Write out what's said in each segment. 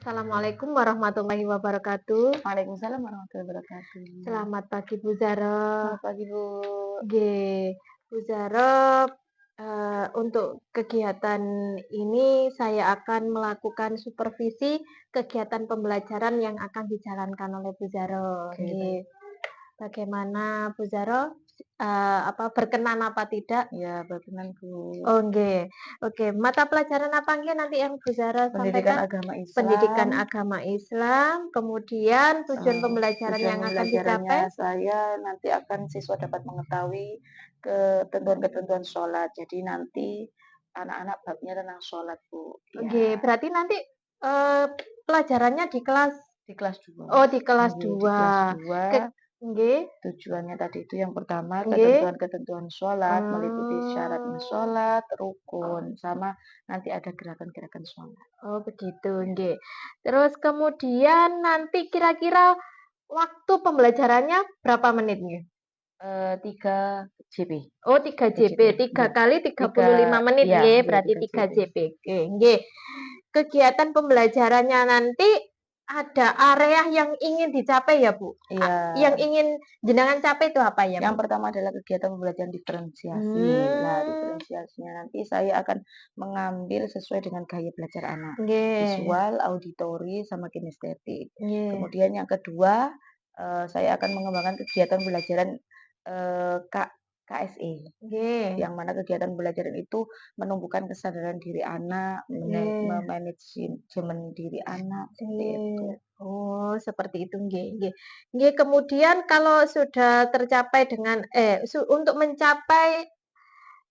Assalamualaikum warahmatullahi wabarakatuh. Waalaikumsalam warahmatullahi wabarakatuh. Selamat pagi Bu Zara. Selamat pagi, Bu. Nggih, Bu Zara, untuk kegiatan ini saya akan melakukan supervisi kegiatan pembelajaran yang akan dijalankan oleh Bu Zara. Oke, Nggih. Bagaimana Bu Zara, berkenan apa tidak? Ya, berkenan, Bu. Oh nggih. Oke, mata pelajaran apa nggih nanti yang Bu Zara Pendidikan sampaikan? agama Islam. Pendidikan agama Islam, kemudian tujuan pembelajaran Tujuan yang akan pembelajarannya dicapai? saya nanti akan siswa dapat mengetahui ketentuan-ketentuan sholat. Jadi nanti anak-anak babnya tentang sholat, Bu. Nggih, Ya, berarti nanti, pelajarannya di kelas di kelas 2. oh di kelas Nggih, di 2. kelas 2. Ke nggih, Tujuannya tadi itu yang pertama nggih. ketentuan-ketentuan sholat, meliputi syaratnya Oh. sholat, rukun, sama nanti ada gerakan-gerakan sholat. Oh begitu, nggih. Terus kemudian nanti kira-kira waktu pembelajarannya berapa menit nggih? 3 JP. Oh 3 JP, 3 Nggih. kali 35 menit Iya, nggih, nggih berarti 3 3 JP. JP. Oke, nggih. Kegiatan pembelajarannya nanti ada area yang ingin dicapai ya, Bu? Iya. Yang ingin jenengan capai itu apa ya, Yang Bu? pertama adalah kegiatan pembelajaran diferensiasi. Nah, diferensiasinya nanti saya akan mengambil sesuai dengan gaya belajar anak. Nggih. Visual, auditori, sama kinestetik. Nggih. Kemudian yang kedua, saya akan mengembangkan kegiatan pembelajaran KSE. Nggih. Yang mana kegiatan pembelajaran itu menumbuhkan kesadaran diri anak, manajemen diri anak, seperti itu. Oh, seperti itu nggih, nggih. Nggih, kemudian kalau sudah tercapai dengan untuk mencapai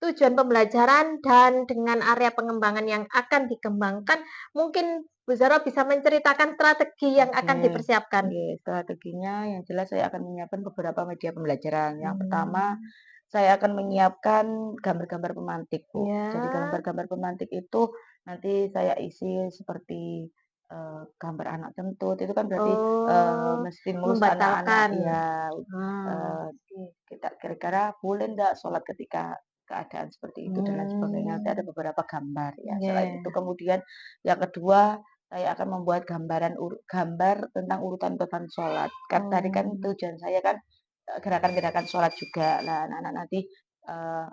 tujuan pembelajaran dan dengan area pengembangan yang akan dikembangkan, mungkin Bu Zara bisa menceritakan strategi yang akan Oke. dipersiapkan. Strateginya yang jelas saya akan menyiapkan beberapa media pembelajaran. Yang pertama, saya akan menyiapkan gambar-gambar pemantik, Bu. Ya. Jadi gambar-gambar pemantik itu nanti saya isi seperti gambar anak kentut, itu kan berarti menstimulus anak-anak membatalkan. ya. Ah. Kita kira-kira boleh ndak sholat ketika keadaan seperti itu dan lain sebagainya. Nanti ada beberapa gambar ya. Selain itu kemudian yang kedua saya akan membuat gambar tentang urutan-urutan sholat. Kan tadi kan tujuan saya kan gerakan-gerakan sholat juga. Nah, anak-anak nanti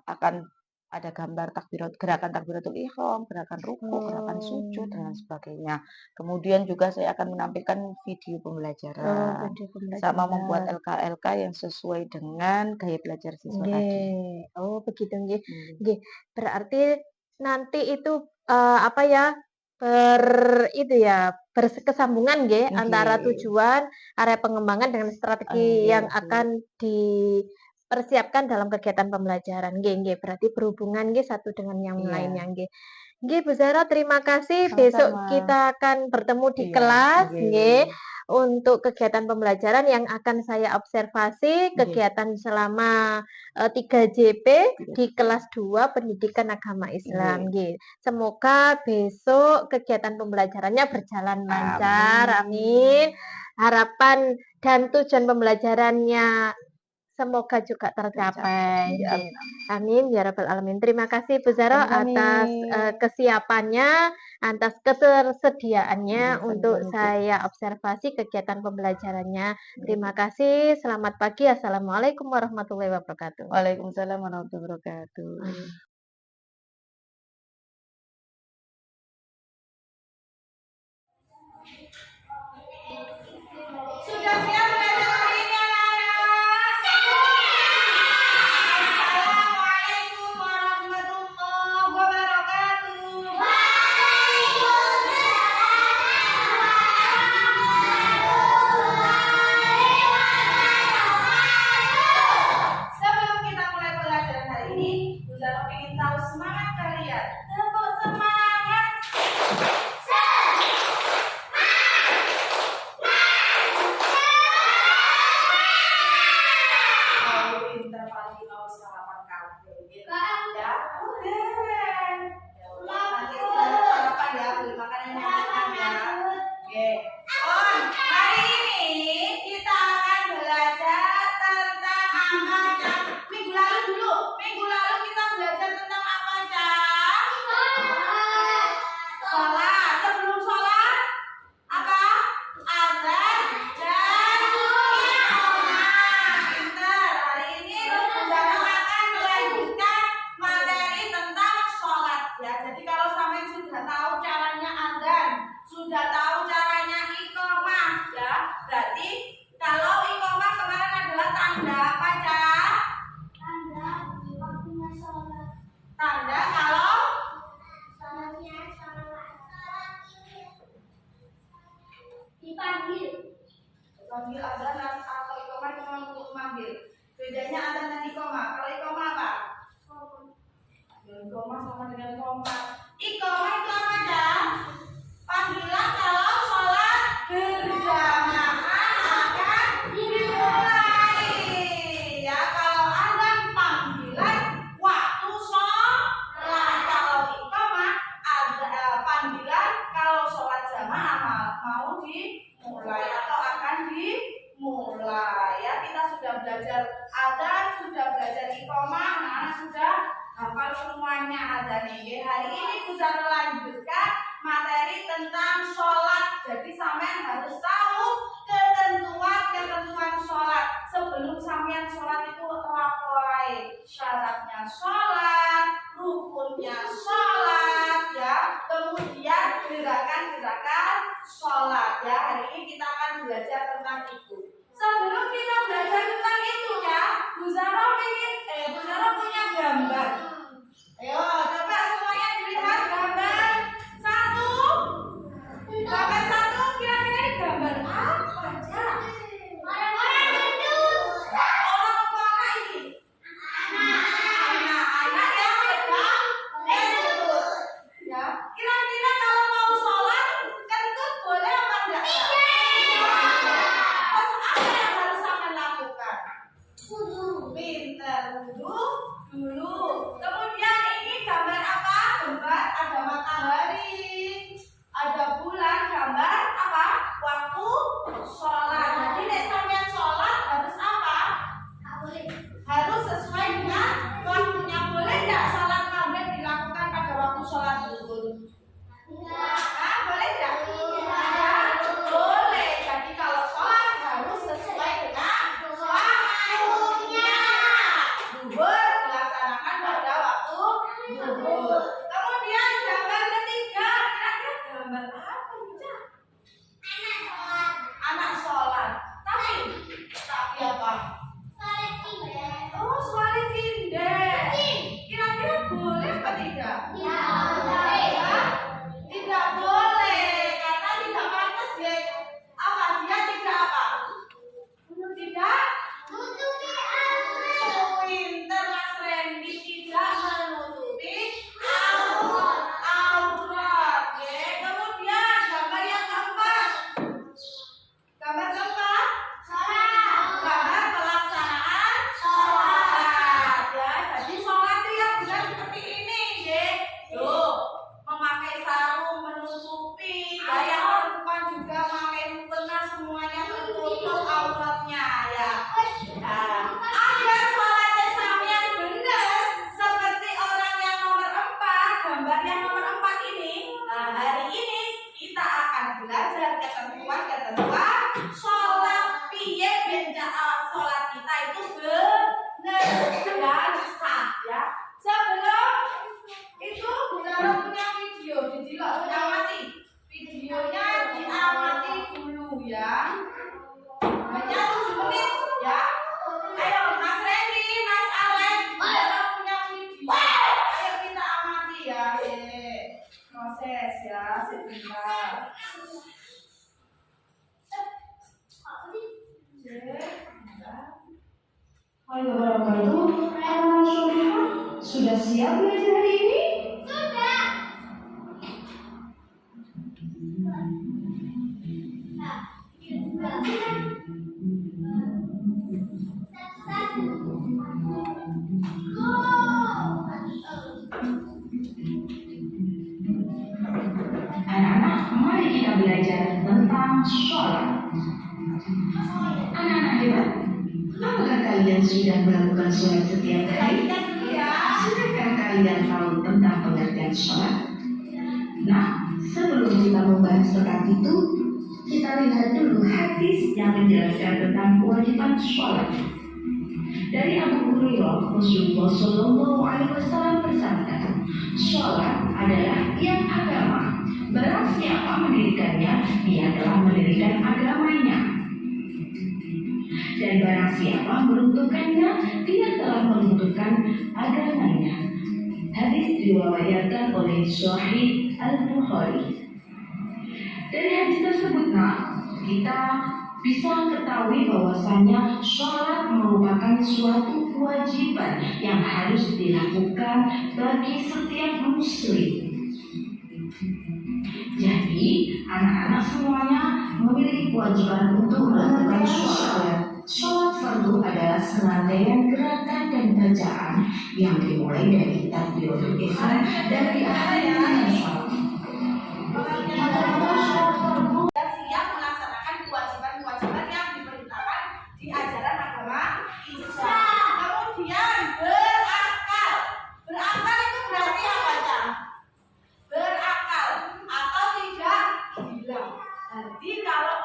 akan ada gambar gerakan takbiratul ihram, gerakan ruku, gerakan sujud, dan lain sebagainya. Kemudian juga saya akan menampilkan video pembelajaran, sama membuat LK-LK yang sesuai dengan gaya belajar siswa tadi. Oh begitu nggih. Hmm. Nggih, berarti nanti itu berkesinambungan nggih antara tujuan, area pengembangan dengan strategi yang akan dipersiapkan dalam kegiatan pembelajaran. Nggih, nggih, berarti berhubungan nggih satu dengan yang Iya. lainnya nggih. Nggih Bu Zara, terima kasih. Sama-sama. Besok kita akan bertemu di Iya, kelas nggih. nggih. Untuk kegiatan pembelajaran yang akan saya observasi kegiatan selama 3 JP di kelas 2 Pendidikan Agama Islam nggih. Semoga besok kegiatan pembelajarannya berjalan lancar. Amin. Harapan dan tujuan pembelajarannya semoga juga tercapai. Iya, Nggih. Amin ya rabbal alamin. Terima kasih Bu Zara Sami-sami. atas kesiapannya, atas ketersediaannya untuk Sami-sami, Bu. saya observasi kegiatan pembelajarannya. Terima kasih. Selamat pagi. Assalamualaikum warahmatullahi wabarakatuh. Waalaikumsalam warahmatullahi wabarakatuh. Sudah siap belajar hari ini anak-anak? Assalamualaikum warahmatullahi wabarakatuh. Sebelum kita mulai pelajaran hari ini, Bu Zara ingin tahu semangat kalian. Tepuk semangat. Pintar pagi mau sarapan kafe gitu. Ya, udah. Nanti sarapan ya, beli makanan yang enak ya. Oke. Hari ini kita akan belajar tentang apa, Cang? Minggu lalu dulu. Minggu lalu kita belajar tentang apa, Cang? Sholat. Sebelum sholat harus tahu ketentuan sholat. Sebelum sampean sholat itu laporai syaratnya sholat, rukunnya sholat, ya. Kemudian gerakan-gerakan sholat, ya. Hari ini kita akan belajar tentang itu. Sebelum kita belajar tentang itu, ya, Bu Zara punya gambar. Ayo, coba semuanya dilihat gambar satu. Gambar satu, kira-kira ini gambar apa aja? Orang gendut. Orang mana ini? Anak yang gendut. Ya, kira-kira kalau mau sholat, kentut boleh apa enggak? Terus apa yang harus sampai lakukan? Pinter, wudhu dulu. Kemudian ini gambar apa? Gambar ada matahari, ada bulan, gambar apa? Waktu sholat. Jadi nek sampean sholat harus apa? Harus sesuai dengan waktunya. Boleh nggak sholat maghrib dilakukan pada waktu sholat zuhur? Boleh nggak? Ya, boleh. Jadi kalau sholat harus sesuai dengan waktunya. Zuhur dilaksanakan pada waktu zuhur. Kemudian gambar ketiga, kira-kira gambar apa ya? Anak sholat. Tapi apa? Oh, suara kinder. Kira-kira boleh apa tidak? Tidak boleh, karena tidak pantas dia. Apa? Dia tidak apa? Tidak. Pinter Mas Randy, tidak menutupi aurat. Kemudian gambar yang keempat. Gambar keempat. Gambar pelaksanaan sholat, ya. Jadi sholat itu yang benar seperti ini, Tuh, memakai sarung menutupi, ya. Yang perempuan juga memakai mukena, semuanya tertutup auratnya, ya. Nah, agar sholatnya sampean benar seperti orang yang nomor 4, gambar yang nomor 4 ini. Nah, hari ini kita akan belajar ketentuan sholat. Piye ben sholat kita itu benar dan sah, ya. Sebelum itu Bunda punya video, diamati. Videonya diamati dulu, ya. Hanya 7 menit, ya. Ayo Mas Randy, Mas Alex, Bunda punya video. Ayo kita amati, ya. Proses, ya, sebentar. Halo wabarakatuh, anak solehah, sudah siap belajar hari ini? Anak-anak, mari kita belajar tentang sholat. Anak-anak hebat, apakah kalian sudah melakukan sholat setiap hari? Sudahkah kalian tahu tentang pengertian sholat? Nah, sebelum kita membahas tentang itu, kita lihat dulu hadis yang menjelaskan tentang kewajiban sholat. Dari Abu Hurairah, Rasulullah Shallallahu Alaihi Wasallam bersabda, sholat adalah yang agama. Barang siapa mendirikannya, dia telah mendirikan agamanya. Dan barang siapa meruntuhkannya, dia telah meruntuhkan agamanya. Hadis diriwayatkan oleh Sahih Al-Bukhari. Dari hadis tersebut, kita bisa ketahui bahwasanya sholat merupakan suatu kewajiban yang harus dilakukan bagi setiap muslim. Jadi, anak-anak semuanya memiliki kewajiban untuk melakukan sholat. Sholat fardu adalah serangkaian gerakan dan bacaan yang dimulai dari takbiratul ihram dan diakhiri dengan salam. Siap melaksanakan kewajiban-kewajiban yang diperintahkan di ajaran agama Islam. Kemudian berakal. Berakal itu berarti apa ya? Berakal atau tidak gila. Jadi kalau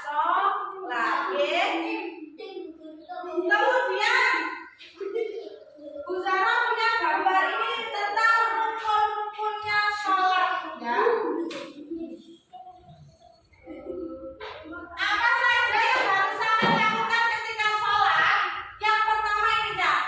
sholat. Kemudian Bu Zara punya gambar ini tentang rukun-rukunnya sholat, ya. Apa saja yang harus saya lakukan ketika sholat? Yang pertama ini, Cak.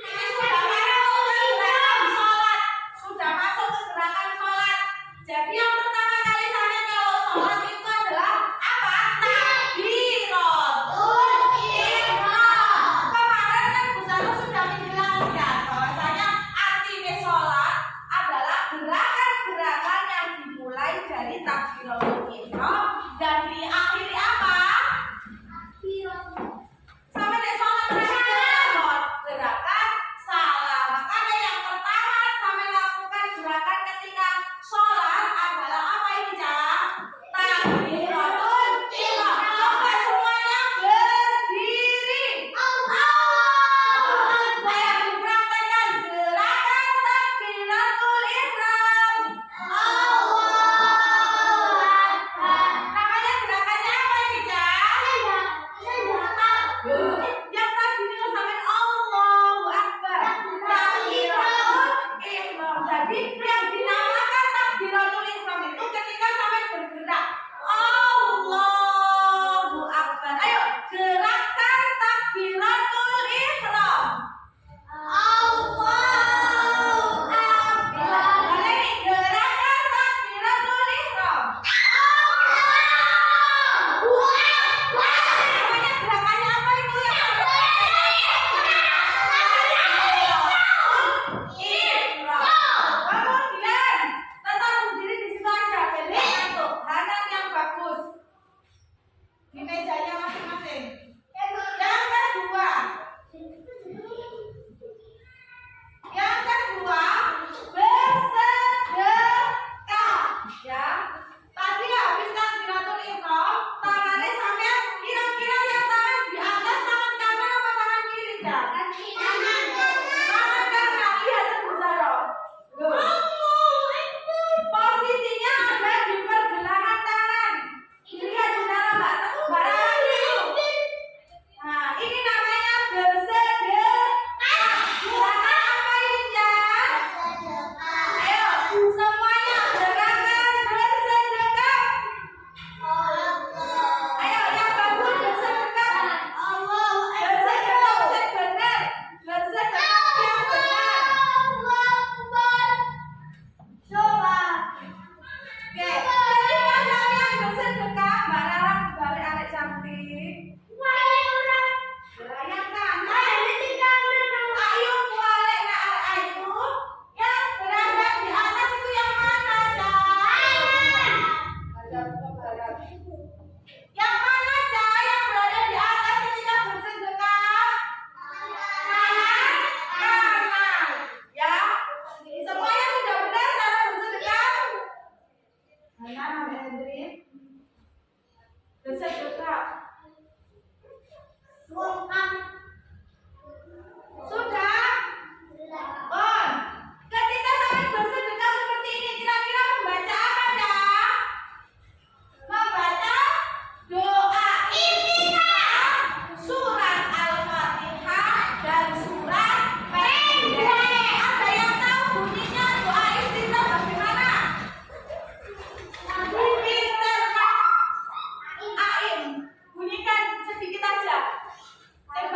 Ini sudah masuk ke gerakan sholat. Sudah masuk ke gerakan sholat. Jadi yang pertama kali saya kalau sholat itu adalah apa? Takbiratul ihram. Kemarin kan Bu Zara sudah menjelaskan bahwasanya artinya sholat adalah gerakan-gerakan yang dimulai dari takbiratul ihram dan diakhiri apa? Sampai di sholat terakhir gerakan salam. Makanya yang pertama kami lakukan gerakan ketika sholat adalah apa ini, Cak? Takbiratul ihram. Coba semuanya berdiri. Saya dipraktekkan gerakan takbiratul ihram. Namanya gerakannya apa ini, Cak? Yang tadi itu sampai Allahu Akbar. Takbiratul ihram. Jadi yang dinamakan takbiratul ihram itu ketika sampai bergerak. Allahu Akbar. Ayo gerakan takbiratul ihram. Allahu Akbar. Boleh nih, gerakan takbiratul ihram. Namanya gerakannya apa itu yang Kemudian tetap berdiri di situ aja, balik ngantuk, kanan yang bagus di mejanya masing-masing. Yang kedua bersedekah, ya. Tadi habis takbiratul ihram, tangannya sampai kira-kira yang tangan di atas tangan kanan apa tangan kiri, Cak? Tangan kanan. Lihat Bu Zara. Posisinya ada di pergelangan tangan. Lihat Bu Zara, Mbak. Nah, ini namanya bersedekah. Gerakan apa ini, Cak? Ayo, semuanya gerakan bersedekah. Ayo, yang bagus bersedekah. Bersedekah, benar. Bersedekah yang benar. Coba. Oke, ketika kalian bersedekah, Mbak Rara balik adik cantik. Yang kanan. Ayo balik ke ayu. Yang berada di atas itu yang mana, Cak? Yang mana, Cak? Yang berada di atas ketika bersedekah? Kanan. Ya. Semuanya sudah benar cara bersedekah? Kanan, Mbak Hendri. Bersedekah. Sudah? Oh, ketika sampai bersedekah seperti ini, kira-kira membaca apa, Cak? Membaca doa Iftitah, surat Al-Fatihah dan surat pendek. Ada yang tahu bunyinya doa Iftitah bagaimana? Pinter, Pak. Aim, bunyikan sedikit aja. Saya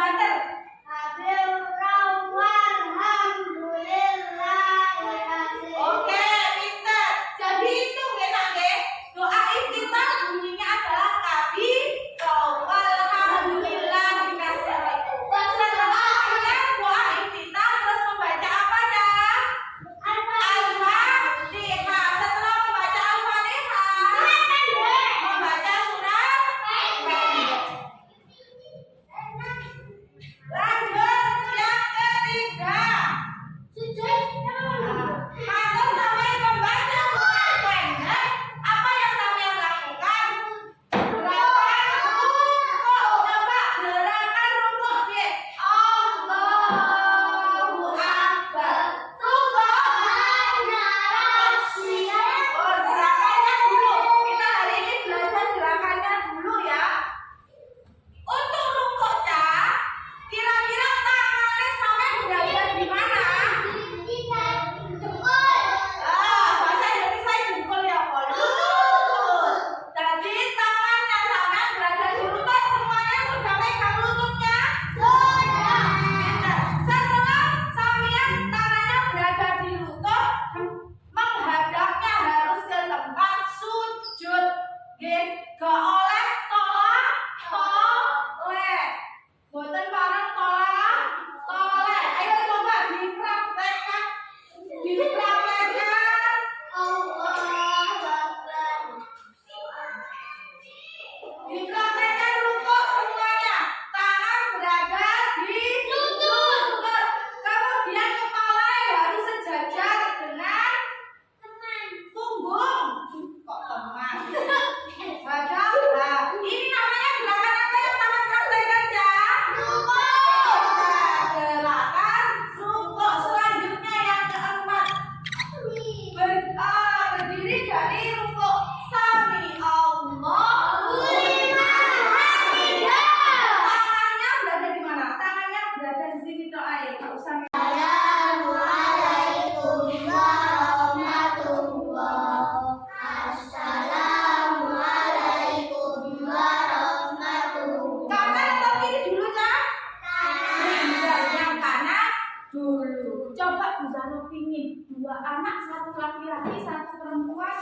laki-laki, satu perempuan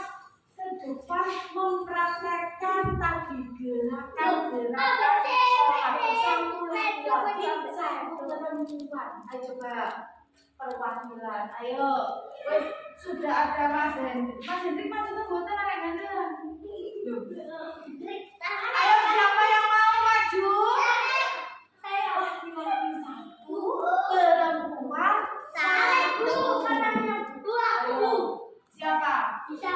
ke depan mempraktekkan tadi gerakan-gerakan sholat. Satu laki-laki, satu perempuan. Ayo coba perwakilan. Ayo. Wes sudah ada Mas Hendrik. Mas Hendrik maju ke boten arek ganteng. Ayo siapa yang mau maju? Laki-laki satu, perempuan satu. Mana yang dua? Siapa? Kita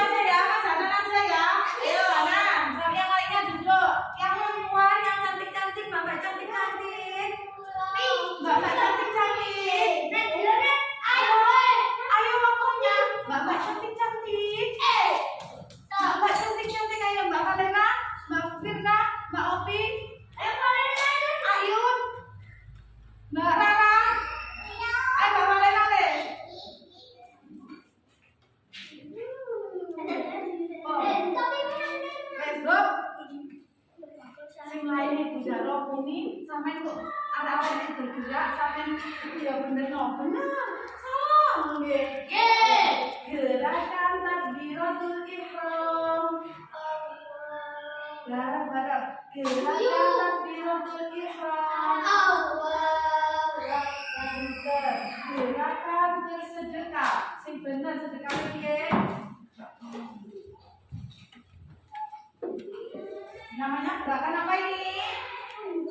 aja ya, Mas Hanan aja ya. Ayo Hanan, sama yang lainnya duduk. Yang perempuan yang cantik-cantik, Bapak cantik-cantik. Bapak cantik-cantik. Ayo waktunya. Bapak cantik-cantik. Bapak cantik-cantik, ayo Mbak Valena, Mbak Firna, Mbak Opi. Ayun, Mbak Rara. Ayo Mbak Valena deh. Let's go. Sing lain Ibu Zaro kuning, sampai kok ada apa yang bergerak, sampai ya bener no, bener. Salah nggih. Gerakan takbiratul ihram. Bareng-bareng. Gerakan takbiratul ihram. Pinter. Gerakan bersedekah. Sing bener sedekah piye? Namanya gerakan apa ini?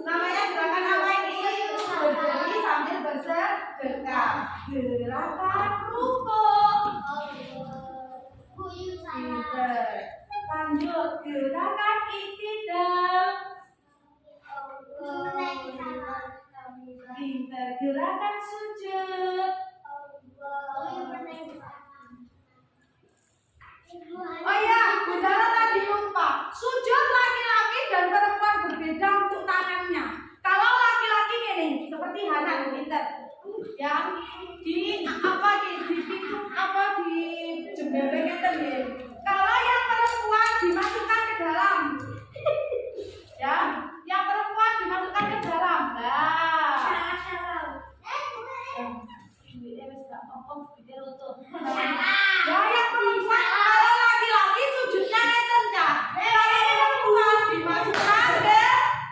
Namanya gerakan apa ini? Berdiri sambil bersedekah. Gerakan rukuk. Pinter. Lanjut gerakan iktidal. Pinter. Gerakan sujud. Oh iya, Bu Zara tadi lupa. Sujud laki-laki dan perempuan berbeda untuk tangannya. Kalau laki-laki ini seperti Hanan, pinter. Ya, di apa di pintu apa di jembelengnya tadi. Kalau yang perempuan dimasukkan ke dalam. Ya, yang perempuan dimasukkan ke dalam. Nah. Ya, yang perempuan kalau laki-laki sujudnya ngeten Cak. Kalau perempuan dimasukkan ke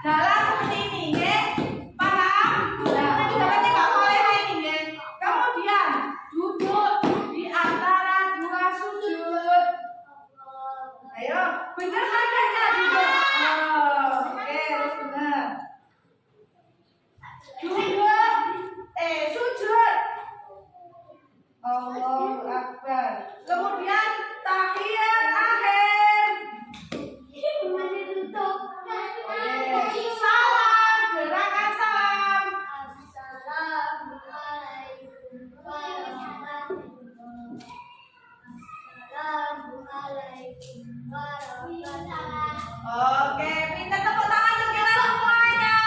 dalam sini, nggih. Paham? Nah, seperti Mbak Valena ini, nggih. Kemudian duduk di antara dua sujud. Ayo, bener kan Cak duduk? Oh, oke, terus bener. Duduk, sujud. Allahu Akbar. Kemudian tahiyat akhir. Salam, gerakan salam. Oke, minta tepuk tangan untuk kita semuanya.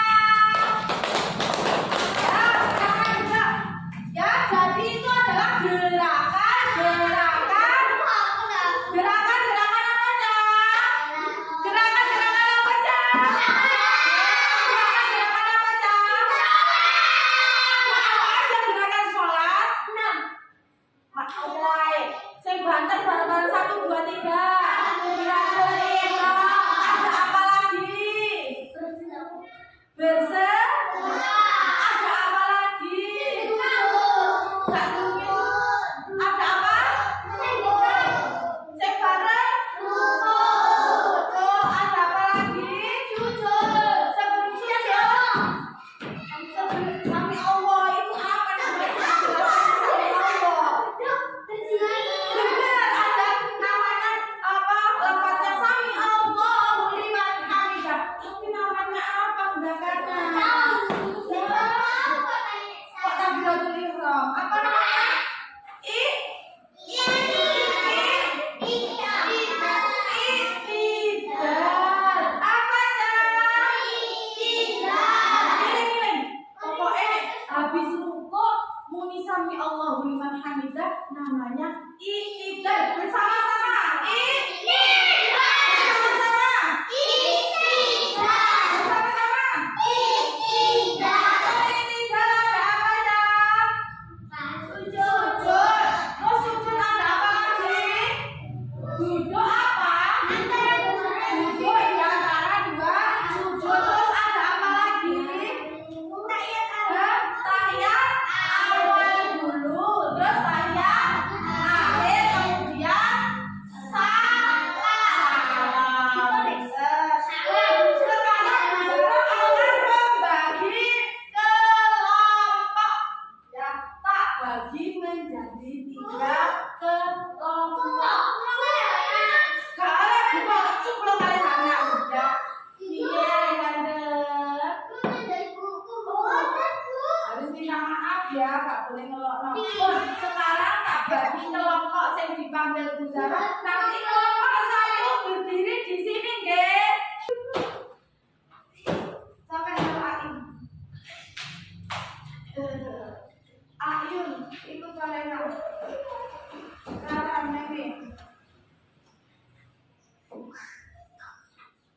Ya, jadi itu adalah gerakan apa Cak? Gerakan apa Cak? Gerakan apa Cak? Gerakan sholat. Mulai. Saya banter bareng-bareng 1, 2, 3. Gerakan ihram. Ada apa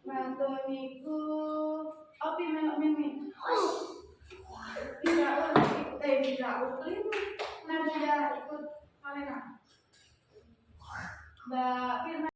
Matur niku opi melok mimi. Tidak ikut, tidak ikut. Nadia ikut Malena. Mbak Firman.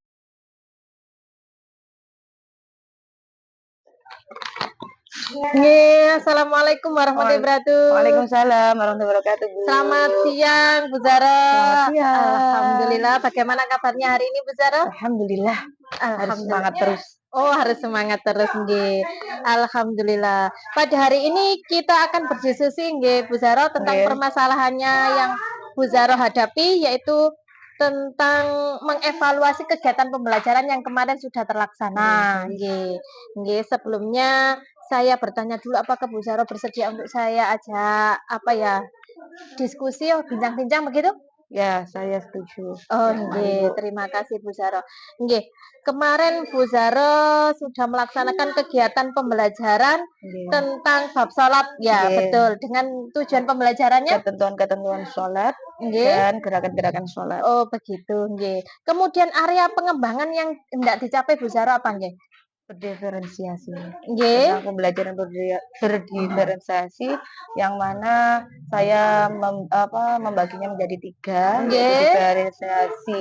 Nggih, assalamualaikum warahmatullahi wabarakatuh. Waalaikumsalam warahmatullahi wabarakatuh, Bu. Selamat siang, Bu Zara. Selamat siang. Alhamdulillah. Bagaimana kabarnya hari ini, Bu Zara? Alhamdulillah. Harus semangat terus. Oh, harus semangat terus, nggih. Alhamdulillah. Pada hari ini kita akan berdiskusi, nggih, Bu Zara, tentang Nggih. permasalahannya yang Bu Zara hadapi, yaitu tentang mengevaluasi kegiatan pembelajaran yang kemarin sudah terlaksana. Nggih. Nggih, sebelumnya saya bertanya dulu apakah Bu Zara bersedia untuk saya ajak diskusi bincang-bincang begitu? Ya, saya setuju. Oh, Ya, mari, nggih, Bu. terima kasih Bu Zara. Nggih, kemarin Bu Zara sudah melaksanakan kegiatan pembelajaran Nggih. tentang bab salat. Ya, Nggih. betul. Dengan tujuan pembelajarannya? Ketentuan-ketentuan sholat Nggih. dan gerakan-gerakan sholat. Oh, begitu, nggih. Kemudian area pengembangan yang hendak dicapai Bu Zara apa nggih? Berdiferensiasi. Nggih. Tentang pembelajaran berdiferensiasi yang mana saya membaginya menjadi 3, Nggih. yaitu diferensiasi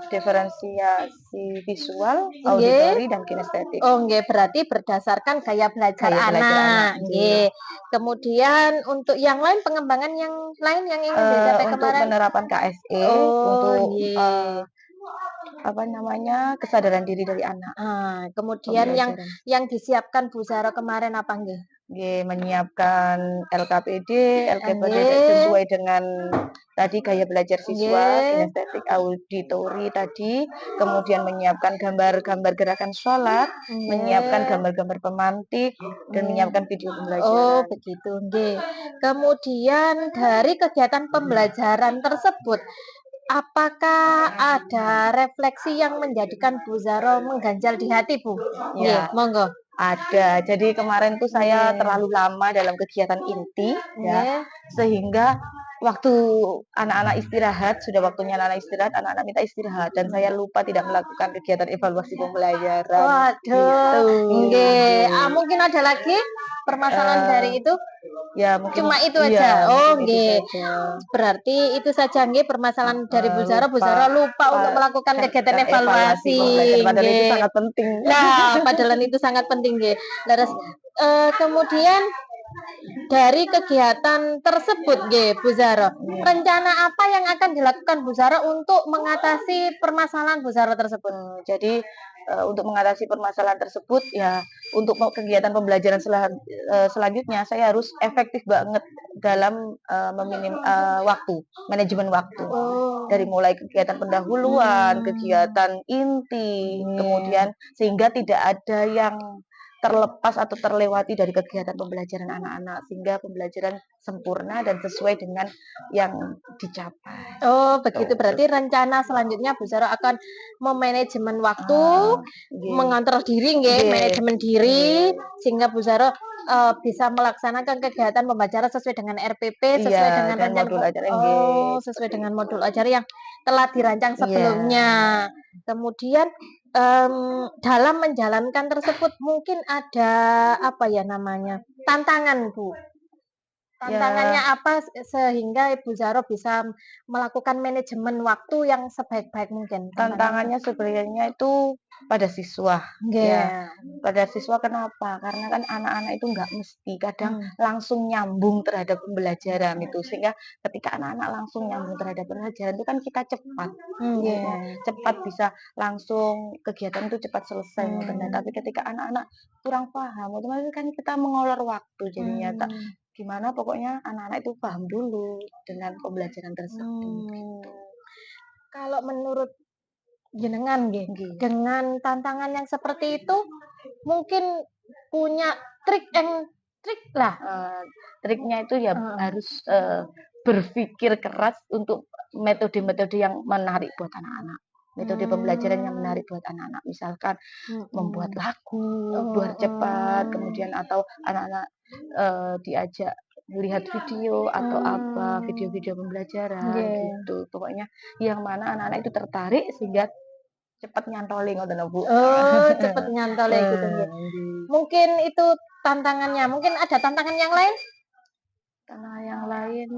diferensiasi visual, Nggih. auditori, dan kinestetik. Oh, nggih, berarti berdasarkan gaya belajar Gaya belajar anak. anak, Nggih. Kemudian untuk yang lain pengembangan yang lain yang ingin dicapai Untuk kemarin? penerapan KSE, Oh, untuk nggih. kesadaran diri dari anak. Kemudian yang Pembelajaran. disiapkan Bu Zara kemarin apa nggih? Nggih, menyiapkan LKPD Nggih. sesuai dengan tadi gaya belajar siswa, Nggih. kinestetik, auditori tadi, kemudian menyiapkan gambar-gambar gerakan sholat, Nggih. menyiapkan gambar-gambar pemantik, dan menyiapkan video Oh, pembelajaran. begitu, nggih. Kemudian dari kegiatan pembelajaran tersebut, apakah ada refleksi yang menjadikan Bu Zara mengganjal di hati, Bu? Ya. Nggih, monggo. Ada. Jadi kemarin tuh saya Nggih. terlalu lama dalam kegiatan inti, ya, Nggih. sehingga waktu anak-anak istirahat, sudah waktunya anak-anak istirahat, anak-anak minta istirahat, dan saya lupa tidak melakukan kegiatan evaluasi pembelajaran. Waduh, nggih. Mungkin ada lagi permasalahan dari itu? Ya, mungkin Cuma itu iya, aja. Oh, mungkin itu nggih. saja. Berarti itu saja nggih permasalahan dari Bu Zara. Bu Zara lupa untuk melakukan kegiatan evaluasi. pembelajaran. Padahal itu Nggih. sangat penting. Nah, padahal itu sangat penting nggih. Terus kemudian dari kegiatan tersebut nggih Bu Zara, rencana apa yang akan dilakukan Bu Zara untuk mengatasi permasalahan Bu Zara tersebut? Jadi untuk mengatasi permasalahan tersebut, ya, untuk kegiatan pembelajaran selanjutnya saya harus efektif banget dalam manajemen waktu. Dari mulai kegiatan pendahuluan, kegiatan inti, kemudian sehingga tidak ada yang terlepas atau terlewati dari kegiatan pembelajaran anak-anak, sehingga pembelajaran sempurna dan sesuai dengan yang dicapai. Oh, begitu. Berarti rencana selanjutnya Bu Zara akan memanajemen waktu, mengontrol diri nggih, manajemen diri, sehingga Bu Zara bisa melaksanakan kegiatan pembelajaran sesuai dengan RPP, sesuai dengan dan rencana modul acara. sesuai dengan modul ajar yang telah dirancang sebelumnya. Kemudian dalam menjalankan tersebut mungkin ada tantangan, Bu. Tantangannya apa sehingga Ibu Zara bisa melakukan manajemen waktu yang sebaik-baik mungkin? Tantangannya sebenarnya itu pada siswa. Ya, pada siswa kenapa? Karena kan anak-anak itu nggak mesti kadang langsung nyambung terhadap pembelajaran itu, sehingga ketika anak-anak langsung nyambung terhadap pembelajaran itu kan kita cepat, cepat bisa langsung kegiatan itu cepat selesai. Tapi ketika anak-anak kurang paham, otomatis kan kita mengolor waktu jadinya. Gimana pokoknya anak-anak itu paham dulu dengan pembelajaran tersebut. Kalau menurut jenengan dengan tantangan yang seperti itu mungkin punya trik lah. Triknya itu ya harus berpikir keras untuk metode-metode yang menarik buat anak-anak. Metode pembelajaran yang menarik buat anak-anak. Misalkan membuat lagu, buat cepat, kemudian atau anak-anak diajak melihat video atau video-video pembelajaran gitu. Pokoknya yang mana anak-anak itu tertarik sehingga cepet nyantoli ngoten lho, Bu. Oh, cepet nyantole gitu nggih. Nggih. Mungkin itu tantangannya, mungkin ada tantangan yang lain? Karena yang lain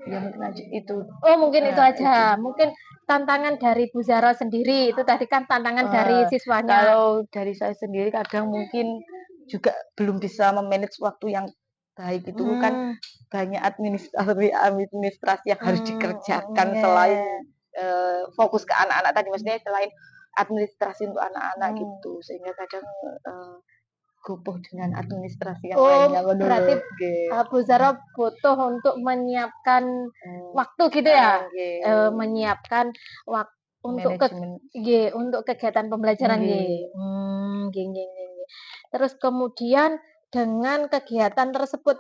ya mungkin aja itu. Oh, mungkin itu Itu. aja. Mungkin tantangan dari Bu Zara sendiri, itu tadi kan tantangan dari siswanya. Kalau dari saya sendiri kadang mungkin juga belum bisa memanage waktu yang baik itu kan banyak administrasi yang harus dikerjakan selain fokus ke anak-anak tadi, maksudnya selain administrasi untuk anak-anak gitu, sehingga kadang gopoh dengan administrasi yang lainnya. Berarti Bu Zara butuh untuk menyiapkan waktu gitu ya? Menyiapkan waktu untuk untuk kegiatan pembelajaran nggih. Nggih. Terus kemudian dengan kegiatan tersebut,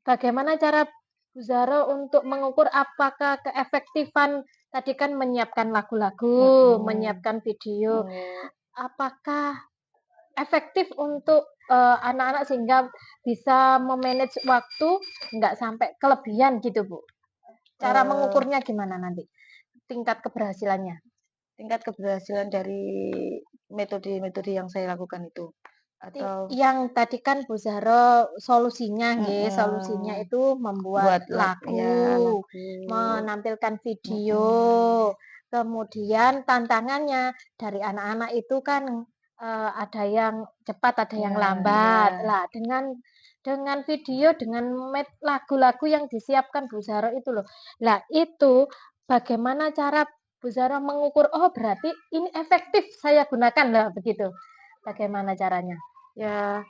bagaimana cara Bu Zara untuk mengukur apakah keefektifan tadi kan menyiapkan lagu-lagu, menyiapkan video, apakah efektif untuk anak-anak sehingga bisa memanage waktu nggak sampai kelebihan gitu, Bu? Cara mengukurnya gimana nanti? Tingkat keberhasilannya? Tingkat keberhasilan dari metode-metode yang saya lakukan itu. Atau yang tadi kan Bu Zara solusinya nggih, solusinya itu membuat lagu, menampilkan video. Kemudian tantangannya dari anak-anak itu kan ada yang cepat, ada yang lambat. Lah dengan video, dengan lagu-lagu yang disiapkan Bu Zara itu loh. Lah itu bagaimana cara Bu Zara mengukur, oh berarti ini efektif saya gunakan lah begitu. Bagaimana caranya? Ya,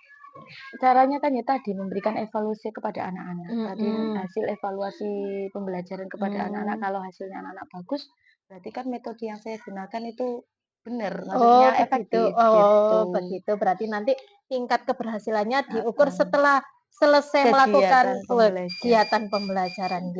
caranya kan ya tadi memberikan evaluasi kepada anak-anak. Tadi hasil evaluasi pembelajaran kepada anak-anak, kalau hasilnya anak-anak bagus, berarti kan metode yang saya gunakan itu benar, maksudnya efektif. Begitu. Berarti nanti tingkat keberhasilannya diukur setelah selesai melakukan kegiatan pembelajaran.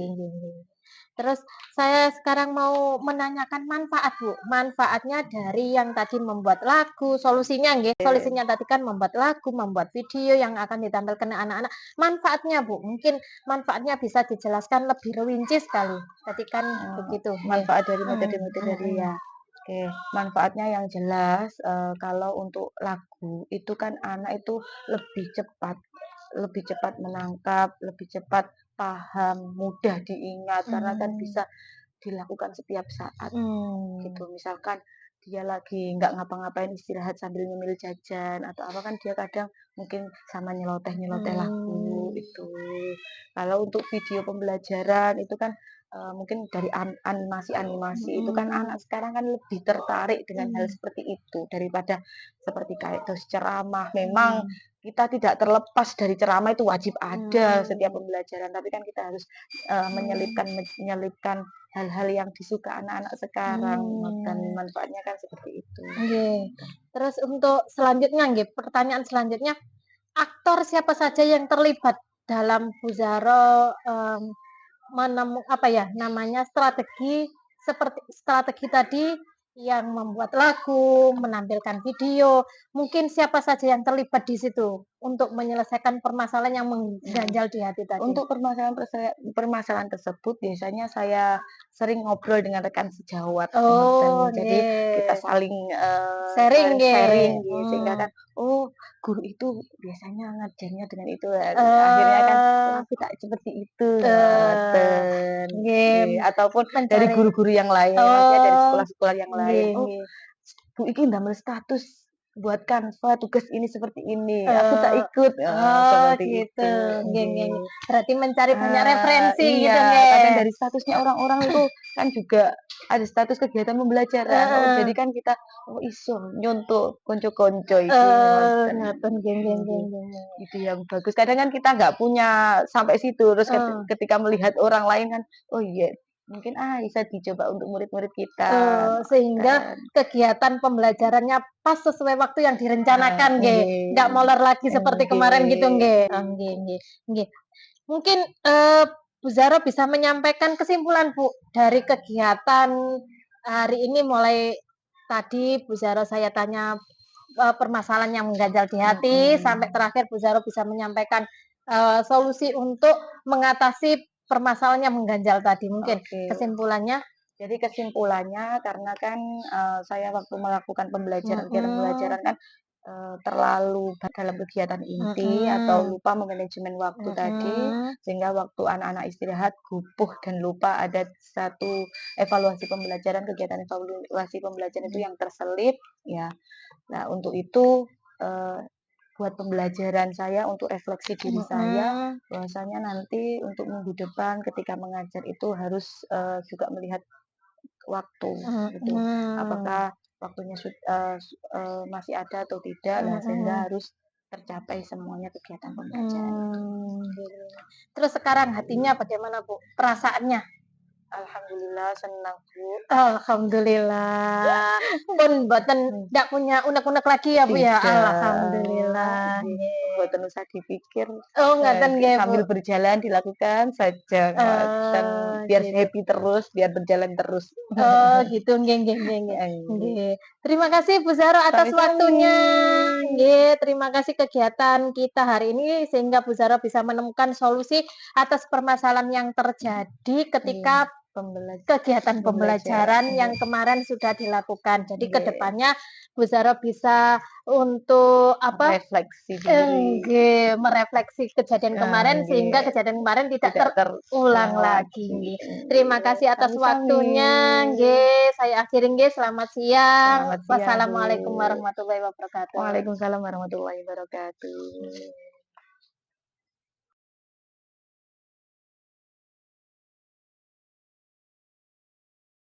Terus saya sekarang mau menanyakan manfaat, Bu. Manfaatnya dari yang tadi membuat lagu, solusinya nggih. Solusinya tadi kan membuat lagu, membuat video yang akan ditampilkan anak-anak. Manfaatnya, Bu, mungkin manfaatnya bisa dijelaskan lebih rinci sekali. Tadi kan begitu. Manfaat dari metode-metode tadi ya. Oke, manfaatnya yang jelas kalau untuk lagu itu kan anak itu lebih cepat menangkap, lebih cepat paham, mudah diingat karena kan bisa dilakukan setiap saat gitu. Misalkan dia lagi nggak ngapa-ngapain istirahat sambil nyemil jajan atau apa kan dia kadang mungkin sama nyeloteh lagu itu. Kalau untuk video pembelajaran itu kan mungkin dari animasi itu kan anak sekarang kan lebih tertarik dengan hal seperti itu daripada seperti kayak dos ceramah. Memang kita tidak terlepas dari ceramah, itu wajib ada setiap pembelajaran, tapi kan kita harus menyelipkan hal-hal yang disuka anak-anak sekarang dan manfaatnya kan seperti itu. Terus untuk selanjutnya pertanyaan selanjutnya, aktor siapa saja yang terlibat dalam Bu Zara strategi seperti strategi tadi yang membuat lagu, menampilkan video, mungkin siapa saja yang terlibat di situ untuk menyelesaikan permasalahan yang mengganjal di hati tadi? Untuk permasalahan tersebut biasanya saya sering ngobrol dengan rekan sejawat. Jadi kita saling sharing sehingga kan guru itu biasanya ngajarnya dengan itu. Akhirnya kan kita seperti itu. Ataupun dari guru-guru yang lain, dari sekolah-sekolah yang lain. Bu iki ndamel status buat Canva tugas ini seperti ini, aku tak ikut. Seperti gitu. Berarti mencari banyak referensi gitu kadang dari statusnya orang-orang itu kan juga ada status kegiatan pembelajaran. Jadi kan kita iso nyontok konco-konco itu. Itu yang bagus. Kadang kan kita nggak punya sampai situ, terus ketika melihat orang lain kan, oh iya mungkin bisa dicoba untuk murid-murid kita. Sehingga kegiatan pembelajarannya pas sesuai waktu yang direncanakan nggak molor lagi seperti kemarin gitu Mungkin Bu Zara bisa menyampaikan kesimpulan, Bu, dari kegiatan hari ini. Mulai tadi Bu Zara saya tanya permasalahan yang mengganjal di hati, sampai terakhir Bu Zara bisa menyampaikan solusi untuk mengatasi permasalahan yang mengganjal tadi. Mungkin kesimpulannya Jadi kesimpulannya karena kan saya waktu melakukan kegiatan pembelajaran kan terlalu dalam kegiatan inti atau lupa memanajemen waktu tadi, sehingga waktu anak-anak istirahat gupuh dan lupa ada satu kegiatan evaluasi pembelajaran itu yang terselip ya. Nah, untuk itu buat pembelajaran saya untuk refleksi diri saya bahwasanya nanti untuk minggu depan ketika mengajar itu harus juga melihat waktu gitu. Apakah waktunya masih ada atau tidak lah, sehingga harus tercapai semuanya kegiatan pembelajaran itu. Terus sekarang hatinya bagaimana, Bu? Perasaannya? Alhamdulillah senang, Bu. Alhamdulillah. Pun mboten ndak punya unek-unek lagi ya, Bu ya? Tidak. Alhamdulillah. Mboten usah dipikir. Oh, ngoten nggih, Bu. Sambil berjalan dilakukan saja, ngoten. Biar Gitu. happy terus, biar berjalan terus. Oh, gitu. Nggih, nggih, nggih, nggih. Nggih. Terima kasih Bu Zahro atas Sami-sami. waktunya. Nggih, terima kasih kegiatan kita hari ini sehingga Bu Zahro bisa menemukan solusi atas permasalahan yang terjadi ketika kegiatan pembelajaran yang kemarin sudah dilakukan. Jadi kedepannya Bu Zahro bisa untuk Refleksi diri. merefleksi kejadian kemarin sehingga kejadian kemarin tidak terulang lagi. Terima kasih atas Sami-sami. waktunya. Nggih, saya akhiri nggih. Selamat siang. Selamat siang, Bu. Wassalamualaikum warahmatullahi wabarakatuh. Waalaikumsalam warahmatullahi wabarakatuh.